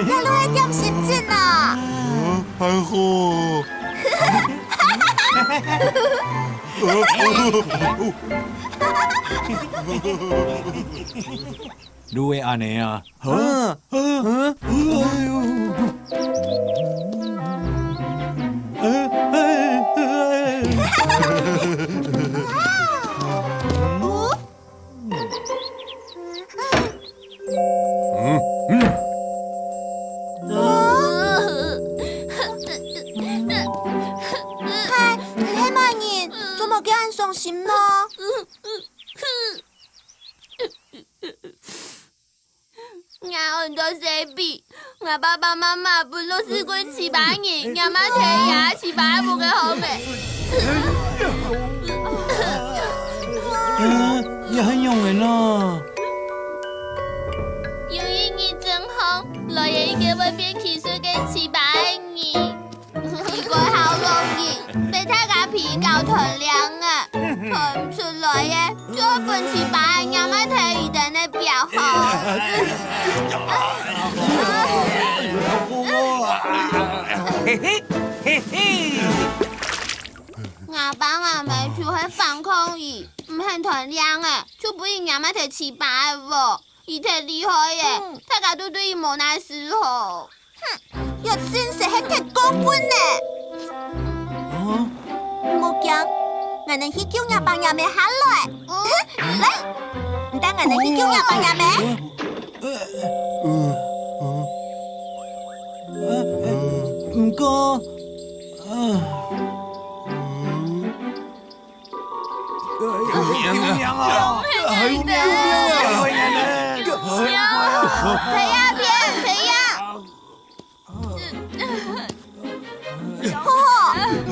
별로 해겸 쉽지나. 아이고. 루에 아내야. 해망이 조목이 한송 심너. nhà ơn đó dễ bị nhà ba ba mama bự lô sư quân chỉ bá nhỉ nhà má thế ya chỉ bá một cái hộp mẹ ya hanyong ấy nó. yêu ý nghĩ真好來嘢嘅會變汽水嘅chỉ bá nhỉ一個好容易被他個皮搞團涼啊看唔出來耶做本chỉ bá nhà má thế語的那表號我幫我咪住喺防空椅，唔係團涼啊，就不如nhà má thể chỉ bá喎，而且厲害耶，大家都對冇那時候。又真是係鐵高官呢。冇驚，我能去叫nhà bằng nhà mẹ hát lại. Lấy, ta ngài能去叫nhà bằng nhà mẹ. Không có. Thầy à, Biển, thầy à.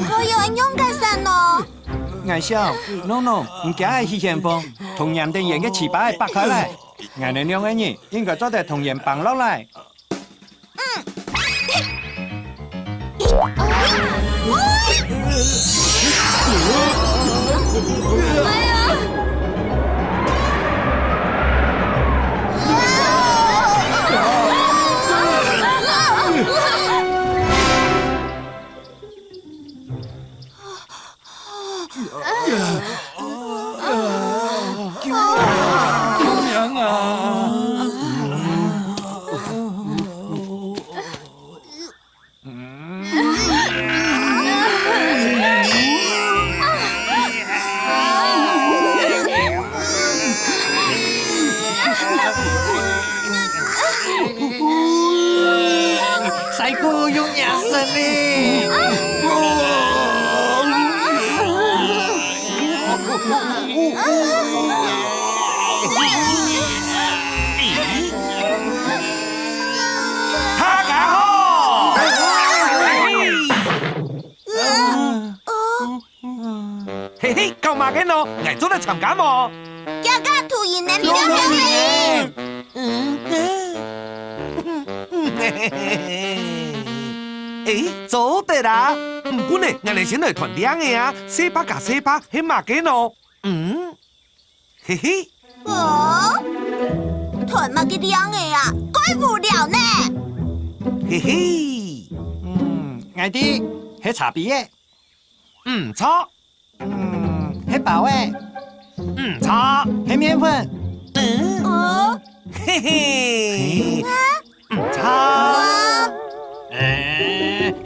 Cô yêu anh nhung cái sao nó? Ngài sao? No,唔假係去前鋒，同人哋贏嘅詞把係拔開嚟。ngài này nhông ấy nhỉ?應該做得同人bằng落嚟。Saiku yung yasan eh. Ha cả ho. Hey hey, cậu mà cái nó, ngài做得參加麼Cho các thủ員呢邊有冇嚟？誒，做得啦！唔管呢，人哋先嚟團靚嘅啊，四百加四百，起碼幾喏？嘿嘿。團乜嘅靚嘅啊，改不了呢。嘿嘿。ngài đi, hết茶比嘅，唔錯，hết bảo嘅，唔錯，hết麵粉，嘿嘿，唔錯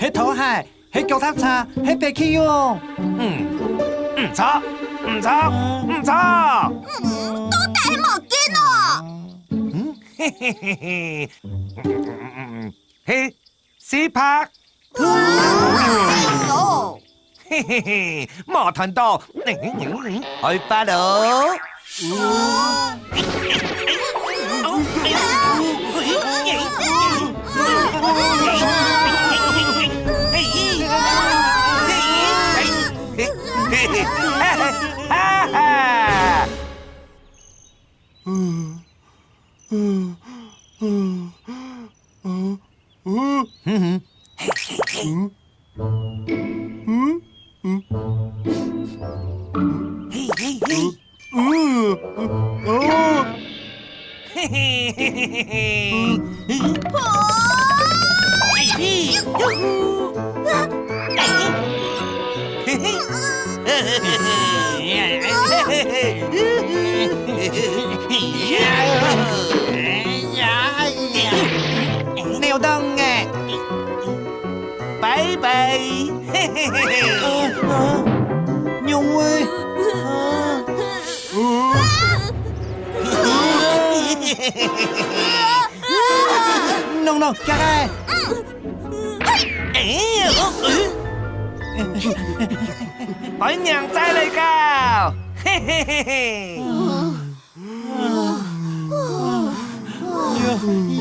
，hết thổ hải, hết腳踏車，hết bê khí用，唔錯，唔錯，唔錯，都大係冇見啊！嘿嘿嘿嘿，嘿，四拍。嘿嘿嘿，冇睇到，去巴魯。哦嘿嘿。扭动哎，拜拜，嘿嘿嘿嘿。牛威，弄弄，加开。伴娘再来搞，嘿嘿嘿嘿。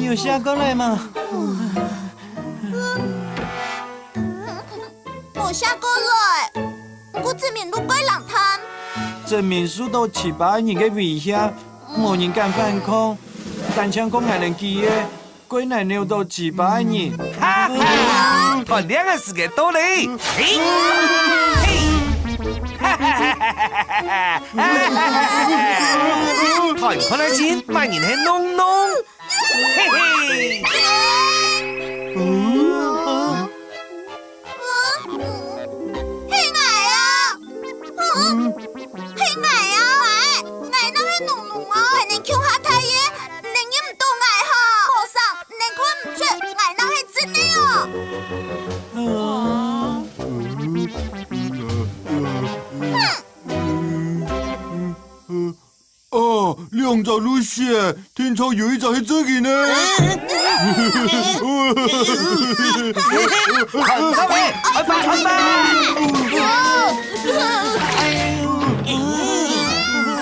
有下过来吗？冇下过来，我证明路鬼人摊。证明受到700人的威胁，无人敢反抗。但像讲还能记的，鬼难扭到700人。哈哈，团两个时间到嘞，嘿，嘿，哈哈哈哈哈！团看得见，万人系弄弄，嘿嘿。兄弟啊，兄弟啊，我那系浓浓啊，还能跳下太爷，能忍唔到我哈？和尚，能看唔出我那系真的哦，两只路线，天朝有一只是真的呢。好，各位，快快快快！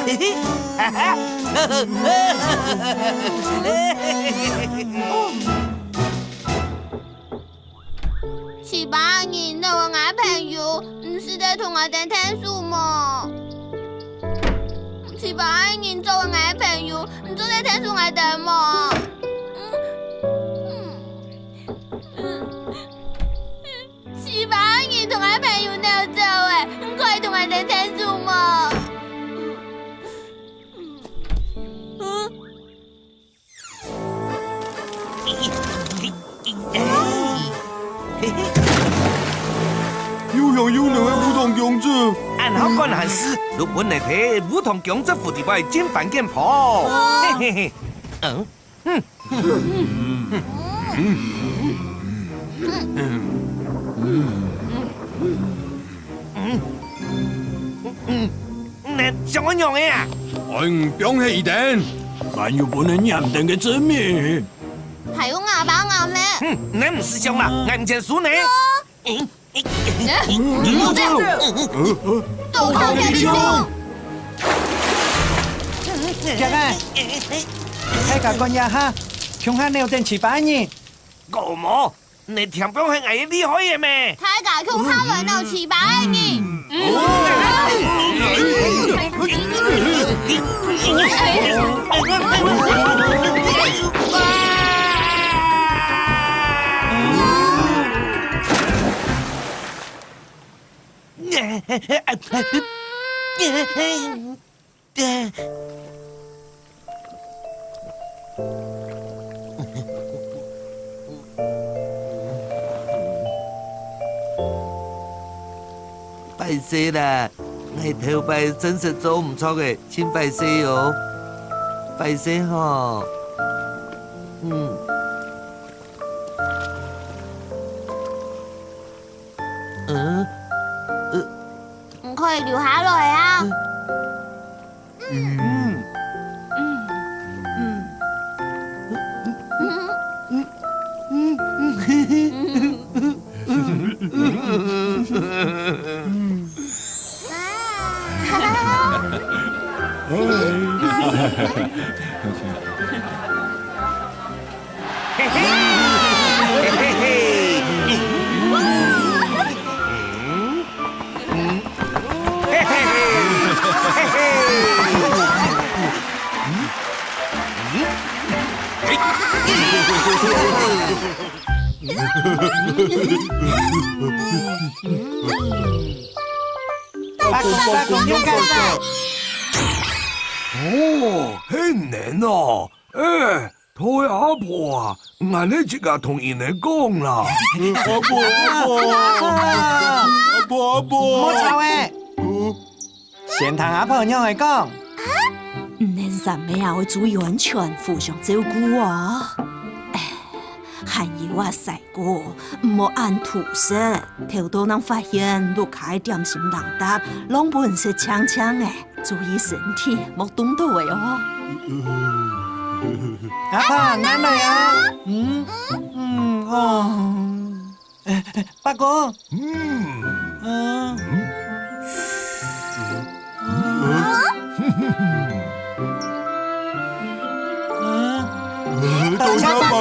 嘿嘿，哈哈，700人都我眼朋友，唔是在同我哋聽書麼？700人做我眼朋友，唔做在聽書我哋麼？700人同我朋友鬧走誒，唔可以同我哋聽書麼？有样有能的梧桐公子，按好干闲事，如本来睇梧桐公子府地位进饭店婆，嘿嘿嘿，你怎么样呀？俺表现一定，还有不能认定的证明。係用牙把牙咩？你唔是想啦，我唔想輸你。都靠人兇！加開，睇下講呀哈，窮下扭定700人。我冇，你條表係危厲害嘅咩？睇下佢敲來鬧700人。拜謝啦，我頭拜真實做唔錯嘅，請拜謝喲，拜謝嗬。唔可以留下來啊！哦，很難哦， thôi阿婆啊，俺呢即刻同人哋講啦。阿婆，莫吵诶，先听阿婆娘来讲。恁三妹也會注意安全，互相照顧哦。還要我細個，唔好按土色，頭到人發現落開點心人答，啷本是槍槍誒，注意身體，莫動到位哦。阿婆啱嚟啊！哦，八哥，多謝八哥。